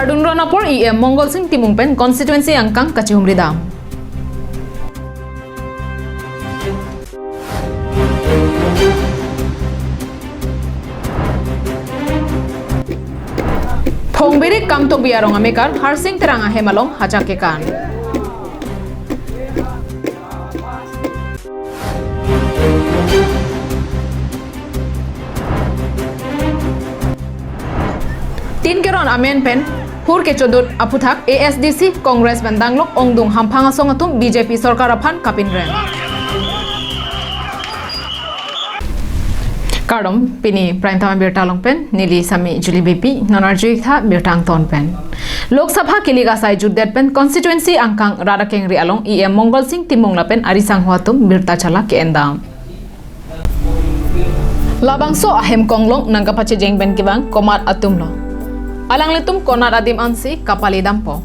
Kardun Ronapur EM Mongol Singh Timungpen constituency angkang Kachihumridam. Phongbirik kam tok biarong amekar harsing terang ahemalong hajakekan. Tin keron amen pen hur ke chodot aputhak ASDC Congress bandanglok ongdung hamphanga songatum BJP sarkar aphan kapin ren. Kardom pini prime time birtalong pen nili sami juli BP nonarjui tha birtang ton pen. Lok Sabha kiliga sai juddet pen constituency angkang Radakeng ri along EM Mongol Singh Timungla pen arisang huatum birta chala ke endam. Labangso ahem konglong nangkapache jeng ben kibang komat atumlo. Alang litum konat adim ansi kapali dampo.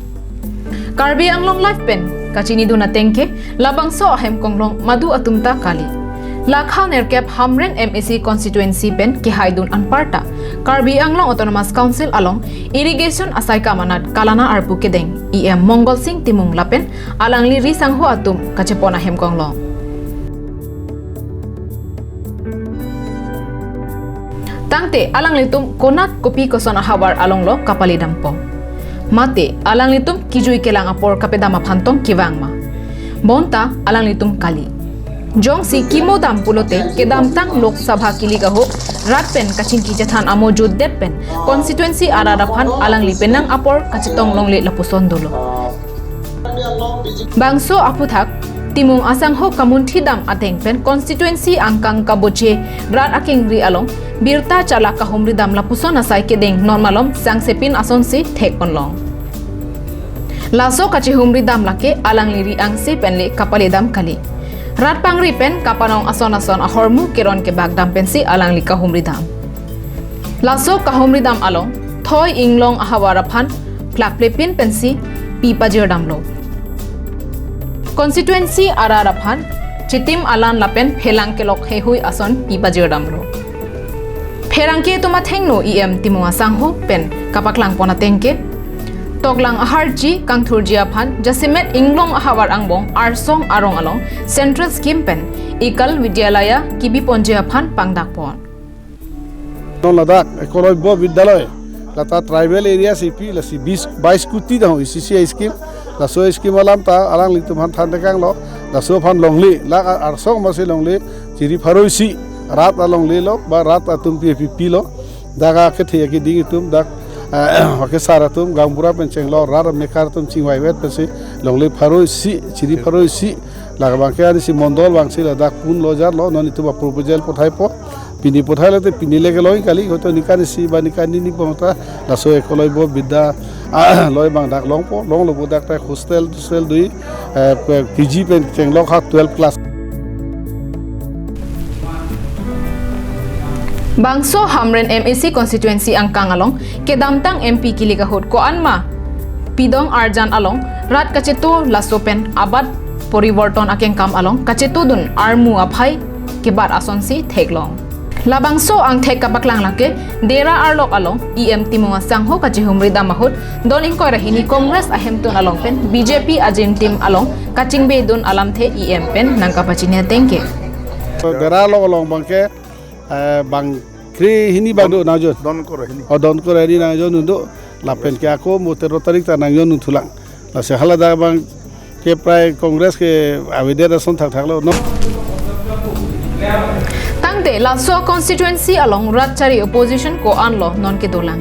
Karbi anglong life pen kachini duna tengke labangso ahem konglong madu atumta kali. Lakha nerkep hamren MEC constituency pen ki haidun anparta. Karbi anglong autonomous council along irrigation asai kamanat kalana arpu kedeng EM Mongol Singh Timung lapen alang li risangho atum kachepona ahem konglong. Tangte alang litum konat kopi koson ahawar along lo kapali dampo. Mate alang litum kijui kelang apor kapedama phantong kiwangma. Bonta alang litum kali. Jong si kimo dam pulote kedam tang Lok Sabha kiliga ho rat pen kachin kicethan amo juddet pen constituency araraphan alang lipenang apor kachitong longle lapuson dolo. Bangso aputhak Timung asang ho kamunthi dam ateng pen constituency angkang kaboche rat aking ri along birta chala kahumri dam lapuson asai kedeng normalom sangsepin asonsi thek onlong. Laso kachihumri dam lake alang liri angsi penle kapale dam kali. Rat pangri pen kapanong ason ahormu keron ke bag dam pensi alang li kahumri dam. Laso kahumri dam along thoi inglong ahawarapan plakplepin pensi pipajir damlo. Constituency araraphan chitim alan lapen phelang kelok hehui ason pipajir damlo. Pherangke tuma thengno EM Timua sangho pen kapaklang pona tengke toglang aharji kangthurji aphan jasimet inglong ahawar angbong arsong arong along central scheme pen ikal vidyalaya kibi ponje aphan pangdakpon. Non Ladakh ekoloi bo vidyalay lata tribal area CP lasi 22 kuti daho CCI scheme laso scheme alam ta alang litum han than dekang lo laso phan longli la arsong masi longli chiri pharoisi rat along le lo ba rat atum PPP lo daga ke thia ki ding tum dak hake saratum gangpura pencheng lo rar mekar tum chingwai wet pese longli pharoisi chiri pharoisi lagabang ke ani si mondol bangsi la dak pun lo jar lo noni tu proposal pothai po pini pothai late pini lege loi kali hoto nikani si ba nikani ni pomta laso ekoloi bo bidda loi bang dak long po long lo dak ta hostel dui PG pen cheng lo kha 12 class. Bangso hamren MEC constituency angkang along kedamtang MP kiliga hot ko anma pidong arjan along rat kacheto lasopen abad poriborton akeng kam along kacheto dun armu aphai kebar asonsi theklong. Labangso ang thek kapaklang lake dera arlok along EM Timua sangho kachihumri damahut doling ko rahini Congress ahemtun along pen BJP ajin tim along kachingbe dun alam the EM pen nangkapachinia tengke. Dera along bangke bang kri hini bang do najon don ko rani najon nundo lapen ke ako mo 13 tarik ta najon nutulang la se halada bang ke prai Congress ke avedera son thaklo no. Tangte laso constituency along ratchari opposition ko anlo non ke dolang.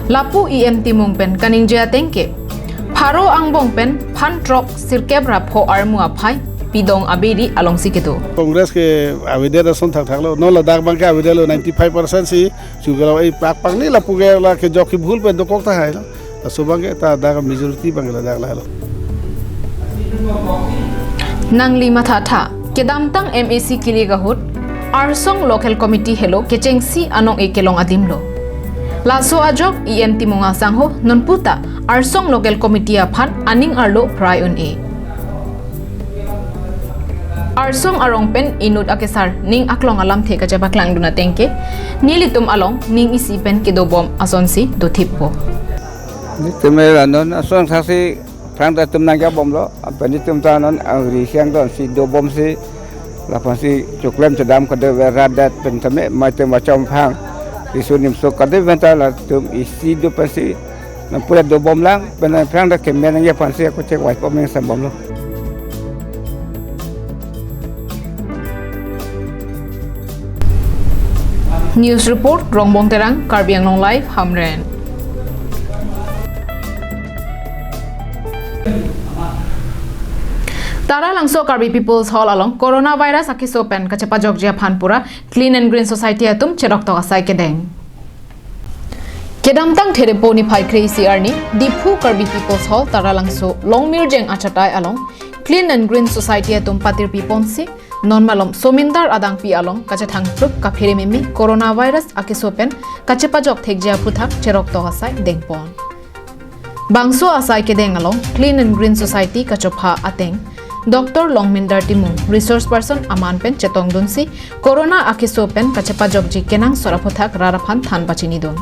Lapu EM Timung pen kaning jia tengke. Pharo angbong pen phan trop sirkebra pho armu aphai pidong abiri along siketo. Congress ke avedera son thaklo no Ladakh bang ke avedelo 95% si sugalo ei pak pang ni lapu ke la ke joki bhul pen do kokta hai la subang ke ta da majority bang Ladakh la lo. Nangli matha kedamtang MEC kiliga hut Arsong Local Committee Hello Kechengsi Anong Ekelong Adimlo. Laso ajok EM Timunga Sangho Nonputa Arsong Local Committee Aphan Aning Arlo Prayon E. Arsong Arong Pen Inut Akesar Ning Aklong Alam Theka Jabaklang Dunatengke Nilitum Along Ning Isi Pen Kedobom Asonsi Dotippo. นี่เต็มเลยล่ะนนส่วนทักษิพลังแต่เต็มนางยับบอมแล้วเป็นนี่เต็มตานนเอารีเชียงตอนสิโดบอมสิแล้วพอสิจุกเล่มจะดำก็เดือดรัดแดดเป็นทำไมไม่เต็มว่าจอมพังที่ส่วนนิมสุก็ได้เป็นตาละเต็มอีสิโดเป็นสินั่นพูดโดบอมล้างเป็นพลังแต่เข็มแม่นางยับพันสิก็เช็คไว้ก็ไม่สมบูรณ์แล้ว News report Rongbong Terang Karbi Anglong Live Hamren Tara langso Karbi People's Hall along coronavirus akiso pen kachepa Jogja Phanpura Clean and Green Society atum cherok to asai kedeng Kedam tang there poni phai krei CR ni Diphu Karbi People's Hall Tara langso Longmir jeng achatai along Clean and Green Society atum patir piponsi non-malom somindar adang pi along kachathang pruk kaphire memi coronavirus akisopen kachepa jok thekjia puthak cherok to asai dengpon bangso asai ke deng along Clean and Green Society kachopha ateng Dr. Longminder Timung resource person aman pen chetong dunsi corona akisopen kachepa jok ji kenang sora puthak raraphan than bachini don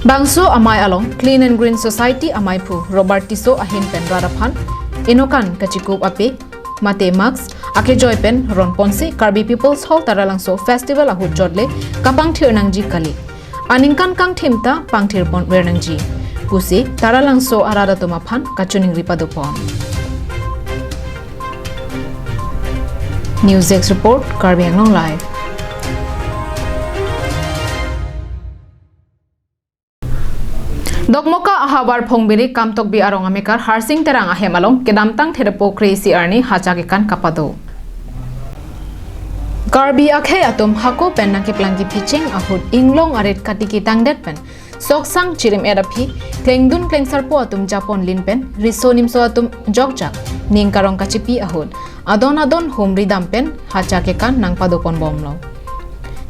bangso amai along Clean and Green Society amai phu Robert Tiso ahin pen raraphan inokan kachikup ape Mate Max ake joy pen ron ponsi Karbi People's Hall taralangso festival ahut jodle kapang thir nangji kali aningkan kang thimta pangthir pon wer nangji pusi taralangso arada tuma phan kachuning ripadu pon News X report Karbi Anglong Live Dokmoka ahabar phongbiri kamtok bi arong amekar harsing terang ahemalong kedamtang therapo crazy arni hachagekan kapado Karbi akhe atum hako penna ke plangi pitching ahut inglong aret katiki tangdet pen soksang chirim erapi klengdun klengsarpo atum japon linpen risonim so atum jogjak ningkarong kachipi ahut adon homri dampen hachagekan nang padopon bomlo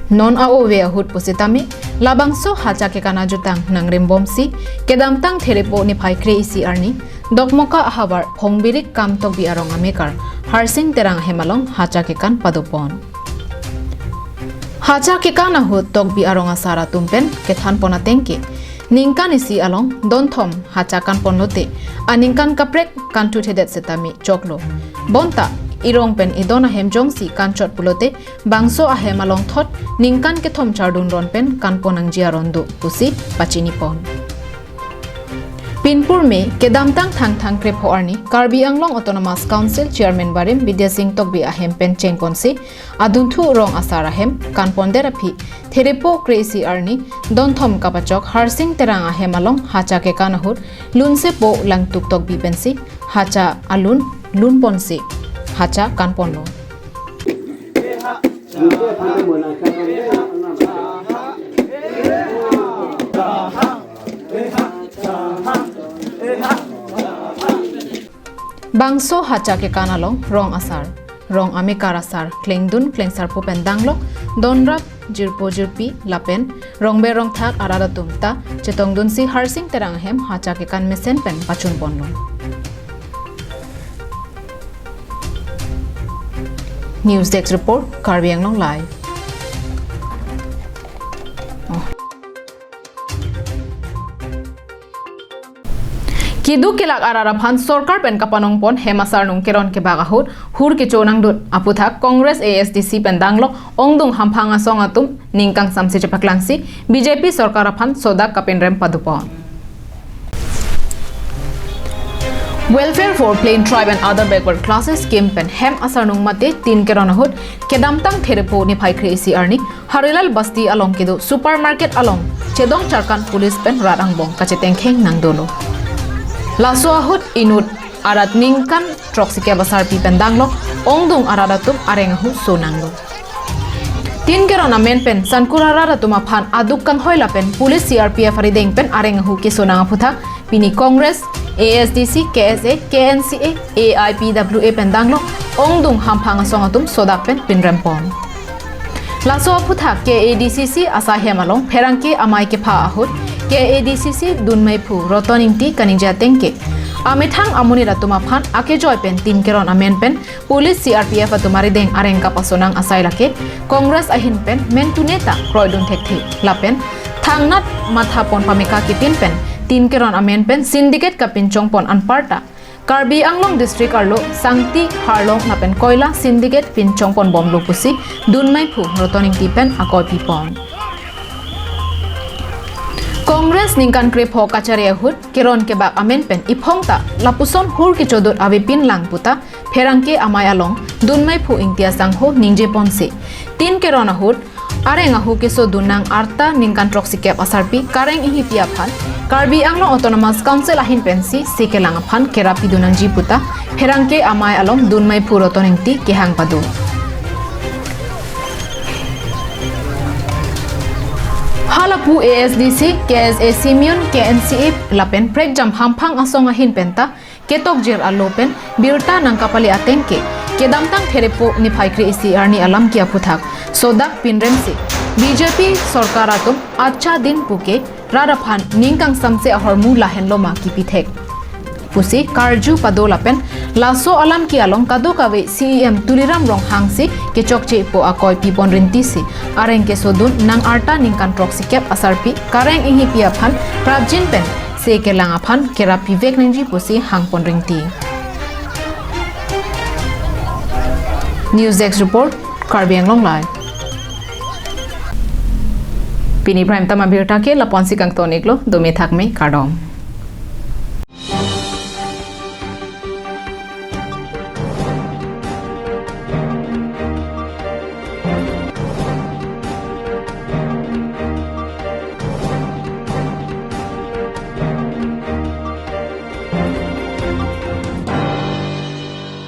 non aowe ahut positami labangso hachake kana jutang nangrem bomsi kedamtang therepo ni phai kre isi arni dokmoka ahabar phongbirik kamtok bi arong amekar harsing terang hemalong hachake kan padopon hachake kana hut tok bi arong asara tumpen kethan pona tengke ningkan isi along donthom hachakan ponlote aningkan kaprek kantu thedet setami choklo bonta irong pen idona hemjongsi kanchot pulote bangso ahem along thot ningkan ke thom chardun ron pen kanponang jiarondu pusi pachini pon Pinpur me kedamtang thang krep hoarni Karbi Anglong Autonomous Council Chairman Barim Vidya Singh Tokbi ahem pen chengponsi adunthu rong asara hem kanpon derapi therepo crazy arni donthom kapachok harsing terang ahem along hacha ke kanahur lunse po langtuk tokbi pensi hacha alun lun ponsi hacha kanponlo bangso hacha ke kanalong rong asar rong amekar asar klengdun klengsar po pendanglok donrap jirpo jirpi lapen rongbe rong thak aradatum ta chetongdun si harsing terang hem hacha ke kan mesen pen pachun ponlo News Desk report Karbi Anglong Live Kidu kilak araraphan sorkar pen kapanong pon hemasar nung keron ke bagahut hur ke chonang dut aputhak Congress ASDC pendanglo ongdung hamphanga song atum ningkang samsi chepaklangsi BJP sorkar aphan sodak kapenrem padupon Welfare for Plain Tribe and Other Backward Classes scheme pen hem asarnung mate 3 keronahut kedamtang therepo ni phai crazy arni Harilal Basti along kedu supermarket along chedong charkan police pen radang bong kacheteng kheng nangdolo Laso ahut inut arat ningkan troksike basar pi pendanglo ongdung aradatum arengahu sonanglo 3 kerona men pen sankura raratuma phan aduk kang hoila pen police CRPF arideng pen arengahu ke sonanga phutha pini Congress ASDC, KSA, KNCA, AIPWA pendanglo ongdung hamphanga songatum sodak pen pinrempon Laso phutha KADCC asahemalong pherangke amai ke pha ahut KADCC dunmai phu rotoningti kaningja tengke amethang amuni ratuma phan ake joy pen 3 keron amen pen police CRPF atumari deng arengka pasonang asai lake Congress ahin pen mentuneta kroidun thekthi lapen thangnat matha pon pameka kipin pen tin keron amen pen syndicate kapin chongpon anparta Karbi Anglong District arlo Sangti Harlong na pen koila syndicate pin chongpon bomlo pusi dunmai phu rotoning tipen akoy pipon Congress ningkan krep ho kachare hut keron ke bak amen pen iphongta lapuson hur ki chodot avipin lang puta pherangke amay along dunmai phu ingtia sangho ningje ponse tin keron hut areng ahu ke so dunang arta ningkan troksi kep asarpi kareng ihipia phan Karbi Anglong Autonomous Council ahin pensi sikelang phan kerapi dunang jiputa pherangke amay along dunmai phu rotoning ti kehang padu Halapu ASDC, KSA Simeon, KNCA, Lapen, Pregjam Hampang Asong ahin penta, Ketok Jir Alopen, Birta Nangkapali Atengke, Kedamtang Terepo ni Paikri isi Arni Alam Kia Puthak, Sodak Pinremsi, BJP Sorkaratum, Acha Din Puke, Radaphan, Ningkang Samse Ahormu Lahen Loma Kipithek. Pusi Karju Padolapen Laso Alam ki along kadokawe CEM Tuliram Rong Hangsi ke chokche po akoy pipon rintisi areng ke sodun nang arta ningkan proxy cap asarpi kareng ihi pia phan prabjin pen se ke langa phan kera pivek ningji pusi hangpon ringti News Desk report Karbi Anglong Live Pini Prime Tama Birta ke Laponsi Kang Toniklo Dome Thakme Kardom